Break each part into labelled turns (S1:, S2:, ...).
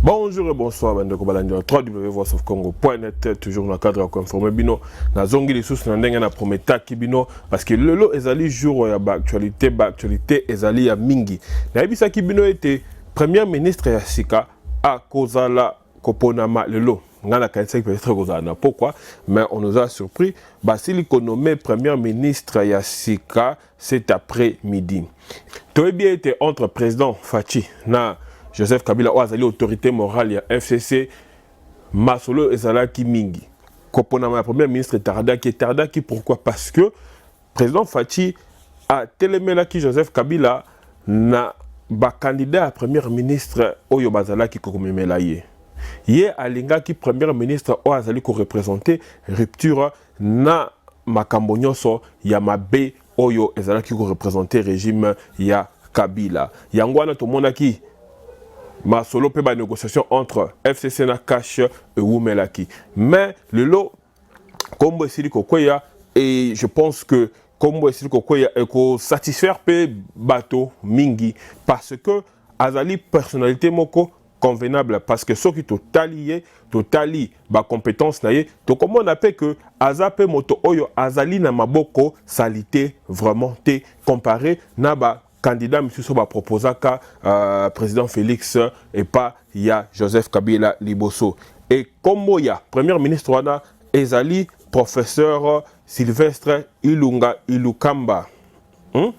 S1: Bonjour et bonsoir, Bandeko Balandi, www.voiceofcongo.net, toujours dans le cadre de informer Bino, na zongi les sources na prometa Kibino, parce que le ezali jour ya actualité ezali ya mingi. Na ebisa Kibino était premier ministre ya Sika à Kozala Koponama lelo. Ngana kanisa peut-être Kozala. Pourquoi? Mais on nous a surpris. Basili nommé premier ministre ya Sika cet après-midi. Tout bien était entre président Fachi na Joseph Kabila Ouazali, autorité morale ya FCC, Masolo Ezalaki Mingi. Koponama, premier ministre Tardaki, pourquoi? Parce que président Fachi a téléménaki Joseph Kabila na ba candidat à premier ministre Oyo Bazalaki Kokomemelaye. Hier, Alinga qui premier ministre Ouazali ko représenter rupture na makambo nyonso ya mabe Oyo Ezalaki ko représenter régime ya Kabila. Yangwana to monaki Masolo peut ba négociation entre FCC na Cash et Wumelaki. Mais le lot, comme Sili Kokoya, et je pense que comme Sili Kokoya est satisfaire pe bateau mingi parce que Azali personnalité moko convenable parce que ceux qui totali ba compétence naie to comment on appelle que Azape moto oyo Azali na maboko salité vraiment te comparé na ba candidat M. Soba proposa ka président Félix et pas ya Joseph Kabila Liboso. Et comme ya premier ministre wana ezali professeur Sylvestre Ilunga Ilukamba.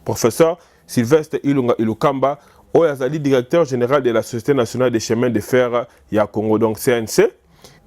S1: Professeur Sylvestre Ilunga Ilukamba ezali directeur général de la Société nationale des chemins de fer ya Congo, donc CNC.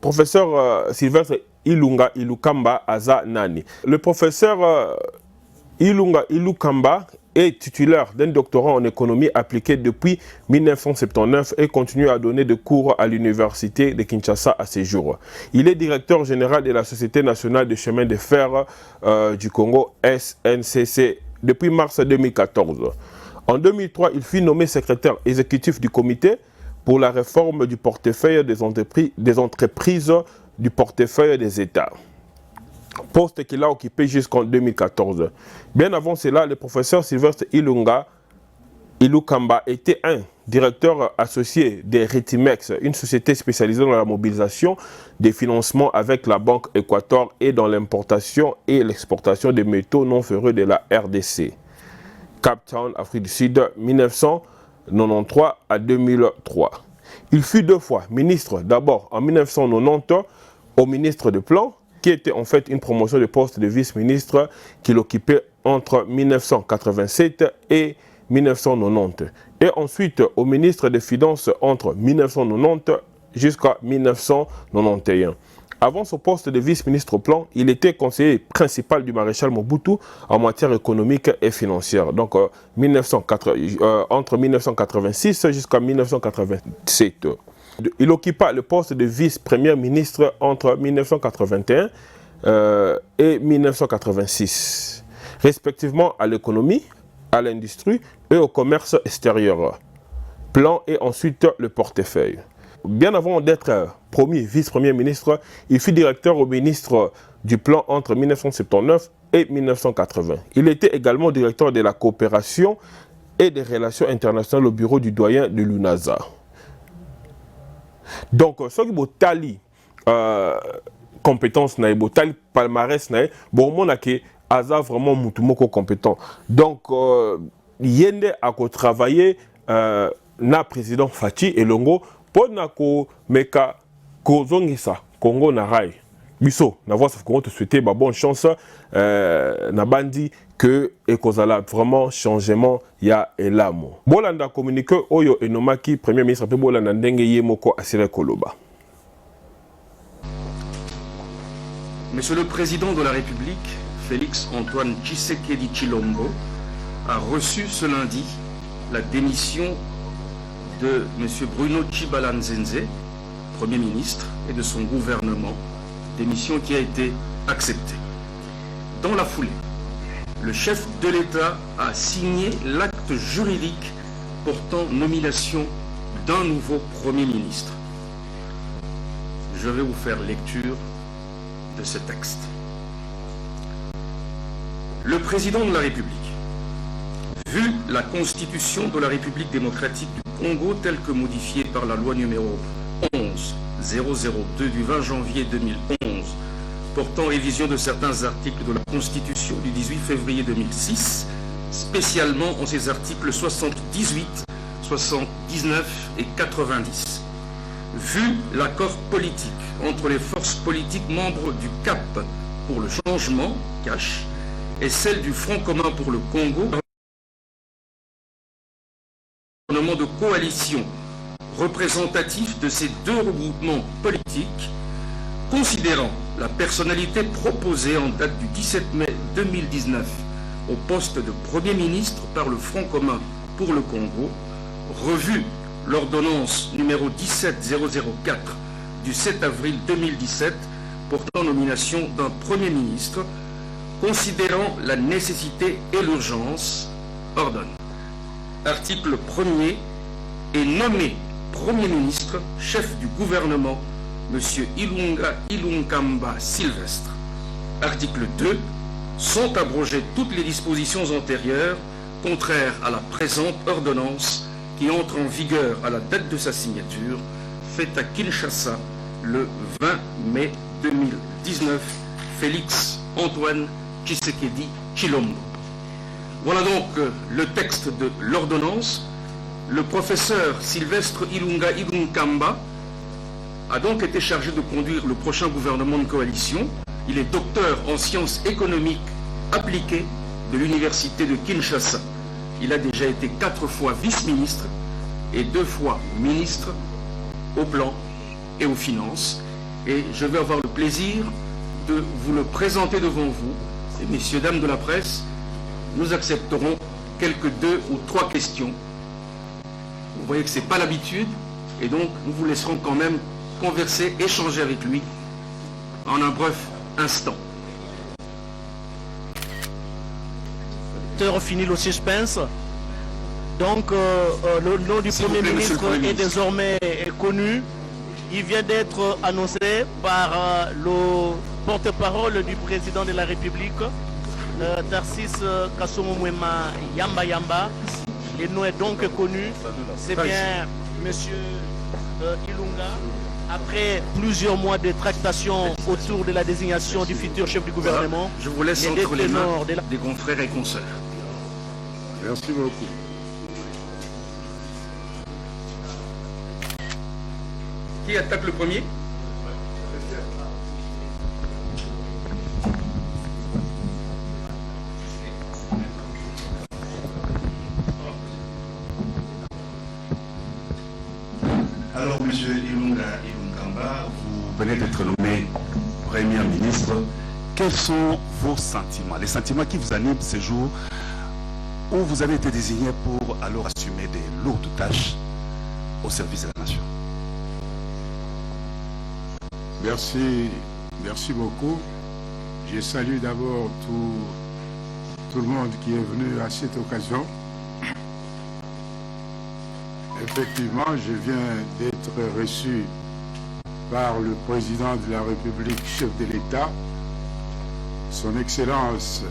S1: Professeur Sylvestre Ilunga Ilukamba aza nani. Le professeur Ilunga Ilukamba est titulaire d'un doctorat en économie appliquée depuis 1979 et continue à donner des cours à l'université de Kinshasa à ses jours. Il est directeur général de la Société nationale des chemins de fer du Congo, SNCC, depuis mars 2014. En 2003, il fut nommé secrétaire exécutif du comité pour la réforme du portefeuille des entreprises du portefeuille des États. Poste qu'il a occupé jusqu'en 2014. Bien avant cela, le professeur Sylvestre Ilunga Ilukamba était un directeur associé des Retimex, une société spécialisée dans la mobilisation des financements avec la Banque Équateur et dans l'importation et l'exportation des métaux non ferreux de la RDC. Cape Town, Afrique du Sud, 1993 à 2003. Il fut deux fois ministre, d'abord en 1990 au ministre de Plan, qui était en fait une promotion de poste de vice-ministre qu'il occupait entre 1987 et 1990. Et ensuite au ministre des Finances entre 1990 jusqu'à 1991. Avant son poste de vice-ministre au plan, il était conseiller principal du maréchal Mobutu en matière économique et financière. Donc entre 1986 jusqu'à 1987. Il occupa le poste de vice-premier ministre entre 1981 et 1986, respectivement à l'économie, à l'industrie et au commerce extérieur. Plan et ensuite le portefeuille. Bien avant d'être premier vice-premier ministre, il fut directeur au ministre du Plan entre 1979 et 1980. Il était également directeur de la coopération et des relations internationales au bureau du doyen de l'UNASA. Donc, ce qui est tali compétence, tali palmarès, bon, on a que Aza vraiment mutumoko compétent. Donc, yende a travaillé na président Fachi et Longo pour nako meka kozongisa Congo na rai. Biso, na voix of Congo te souhaiter bonne chance na bandi que ekozala vraiment changement ya elamo. Bolanda communiqué oyo enomaki premier ministre pe bolanda ndenge yemoko asire koloba.
S2: Monsieur le président de la République, Félix Antoine Tshisekedi Tshilombo, a reçu ce lundi la démission de M. Bruno Tshibala-Nzenze, Premier ministre, et de son gouvernement, démission qui a été acceptée. Dans la foulée, le chef de l'État a signé l'acte juridique portant nomination d'un nouveau Premier ministre. Je vais vous faire lecture de ce texte. Le président de la République, vu la Constitution de la République démocratique du Congo telle que modifiée par la loi numéro 11-002 du 20 janvier 2011 portant révision de certains articles de la Constitution du 18 février 2006, spécialement en ses articles 78, 79 et 90. Vu l'accord politique entre les forces politiques membres du CAP pour le changement, CACH, et celle du Front commun pour le Congo, gouvernement de coalition représentatif de ces deux regroupements politiques, considérant la personnalité proposée en date du 17 mai 2019 au poste de Premier ministre par le Front commun pour le Congo, revue l'ordonnance numéro 17004 du 7 avril 2017 portant nomination d'un Premier ministre, considérant la nécessité et l'urgence, ordonne. Article 1er est nommé Premier ministre, chef du gouvernement, M. Ilunga Ilunkamba Sylvestre. Article 2. Sont abrogées toutes les dispositions antérieures contraires à la présente ordonnance qui entre en vigueur à la date de sa signature, faite à Kinshasa le 20 mai 2019. Félix Antoine Tshisekedi Tshilombo. Voilà donc le texte de l'ordonnance. Le professeur Sylvestre Ilunga Ilunkamba a donc été chargé de conduire le prochain gouvernement de coalition. Il est docteur en sciences économiques appliquées de l'université de Kinshasa. Il a déjà été 4 fois vice-ministre et 2 fois ministre au plan et aux finances. Et je vais avoir le plaisir de vous le présenter devant vous. Et messieurs, dames de la presse, nous accepterons quelques 2 ou 3 questions. Vous voyez que ce n'est pas l'habitude, et donc nous vous laisserons quand même converser, échanger avec lui en un bref instant.
S3: Fini le suspense. Donc le nom du Premier ministre est désormais connu. Il vient d'être annoncé par le porte-parole du président de la République, Tarsis Kassomo Mwema Yamba Yamba. Le nom est donc connu. C'est bien Monsieur Ilunga. Après plusieurs mois de tractations autour de la désignation du futur chef du gouvernement,
S2: je vous laisse entre les mains des confrères et consoeurs.
S4: Merci beaucoup.
S2: Qui attaque le premier?
S5: Alors, Monsieur Ilunga Ilunkamba, vous venez d'être nommé Premier ministre. Quels sont vos sentiments, les sentiments qui vous animent ces jours où vous avez été désigné pour alors assumer des lourdes tâches au service de la nation?
S4: Merci beaucoup. Je salue d'abord tout le monde qui est venu à cette occasion. Effectivement, je viens d'être reçu par le président de la République, chef de l'État, son Excellence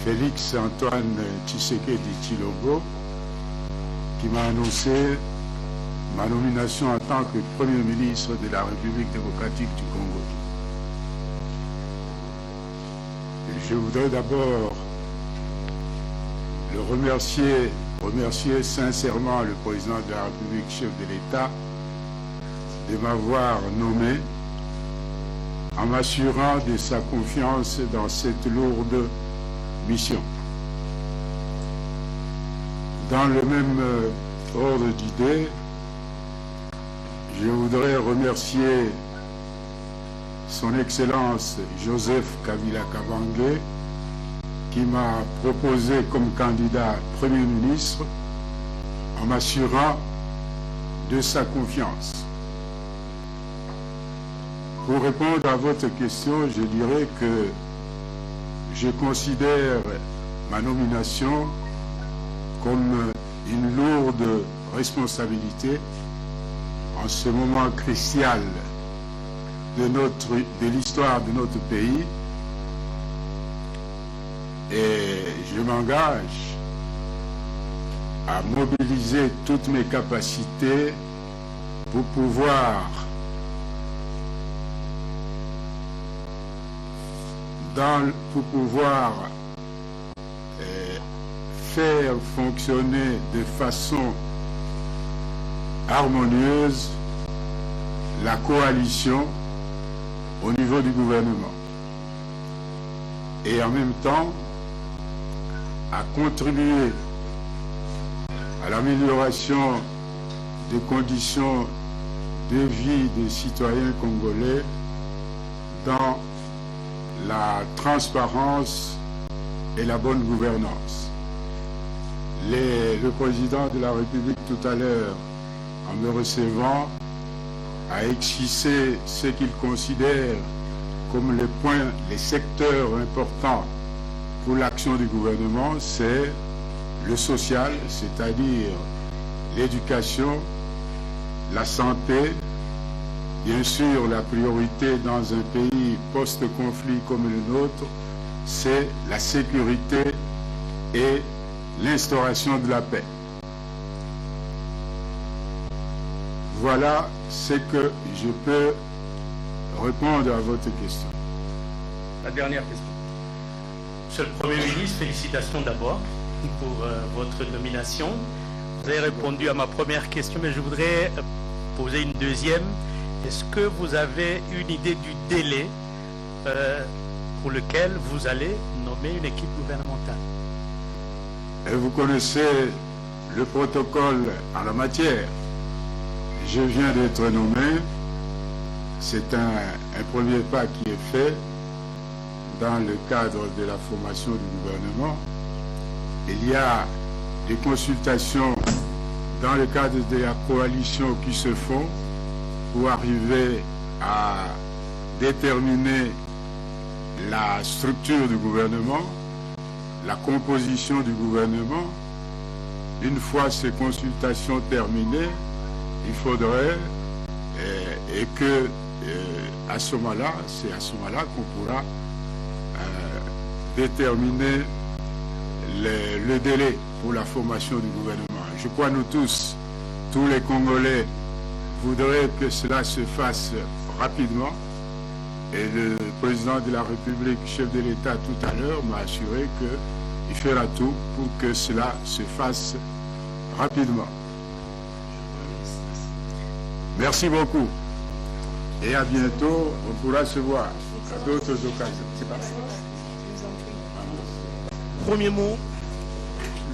S4: Félix Antoine Tshisekedi Tshilombo, qui m'a annoncé ma nomination en tant que Premier ministre de la République démocratique du Congo. Et je voudrais d'abord le remercier sincèrement le président de la République, chef de l'État, de m'avoir nommé en m'assurant de sa confiance dans cette lourde mission. Dans le même ordre d'idées, je voudrais remercier son Excellence Joseph Kabila Kabange, qui m'a proposé comme candidat Premier ministre en m'assurant de sa confiance. Pour répondre à votre question, je dirais que je considère ma nomination comme une lourde responsabilité en ce moment crucial de l'histoire de notre pays. Et je m'engage à mobiliser toutes mes capacités pour pouvoir faire fonctionner de façon harmonieuse la coalition au niveau du gouvernement et en même temps à contribuer à l'amélioration des conditions de vie des citoyens congolais dans la transparence et la bonne gouvernance. Le président de la République tout à l'heure, en me recevant, a esquissé ce qu'il considère comme les secteurs importants pour l'action du gouvernement, c'est le social, c'est-à-dire l'éducation, la santé, bien sûr la priorité dans un pays post-conflit comme le nôtre, c'est la sécurité et l'instauration de la paix. Voilà ce que je peux répondre à votre question.
S2: La dernière question.
S3: Monsieur le Premier ministre, félicitations d'abord pour votre nomination. Vous avez répondu à ma première question, mais je voudrais poser une deuxième. Est-ce que vous avez une idée du délai pour lequel vous allez nommer une équipe gouvernementale?
S4: Et vous connaissez le protocole en la matière. Je viens d'être nommé. C'est un premier pas qui est fait dans le cadre de la formation du gouvernement. Il y a des consultations dans le cadre de la coalition qui se font pour arriver à déterminer la structure du gouvernement, la composition du gouvernement. Une fois ces consultations terminées, il faudrait et que à ce moment-là, c'est à ce moment-là qu'on pourra déterminer le délai pour la formation du gouvernement. Je crois nous tous les Congolais voudraient que cela se fasse rapidement. Et le président de la République, chef de l'État tout à l'heure, m'a assuré qu'il fera tout pour que cela se fasse rapidement. Merci beaucoup. Et à bientôt, on pourra se voir à d'autres occasions. C'est parti.
S3: Premier mot,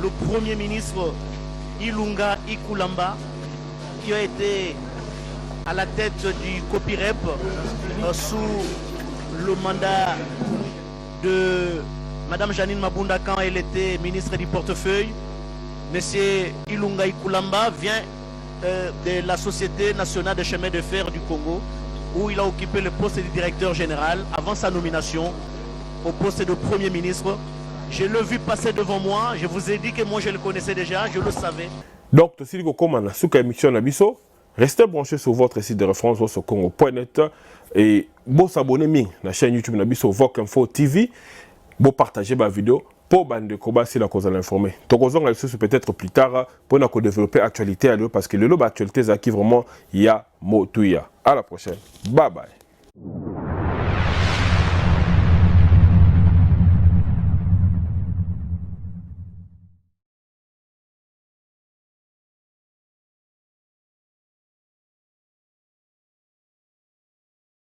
S3: le Premier ministre Ilunga Ikulamba, qui a été à la tête du COPIREP sous le mandat de Mme Janine Mabunda quand elle était ministre du portefeuille. Monsieur Ilunga Ikulamba vient de la Société nationale de chemin de fer du Congo, où il a occupé le poste de directeur général avant sa nomination au poste de Premier ministre. Je l'ai vu passer devant moi, je vous ai dit que moi je le connaissais déjà, je le savais.
S1: Donc, si vous avez une émission Nabiso, restez branchés sur votre site de référence sur congo.net et vous abonnez à la chaîne YouTube Nabiso Voc Info TV, vous partagez ma vidéo pour bande combat si la cause à l'informer. Donc, on va peut-être plus tard pour nous développer l'actualité parce que le lot d'actualité, c'est qui vraiment il y a mot tout. À la prochaine. Bye bye.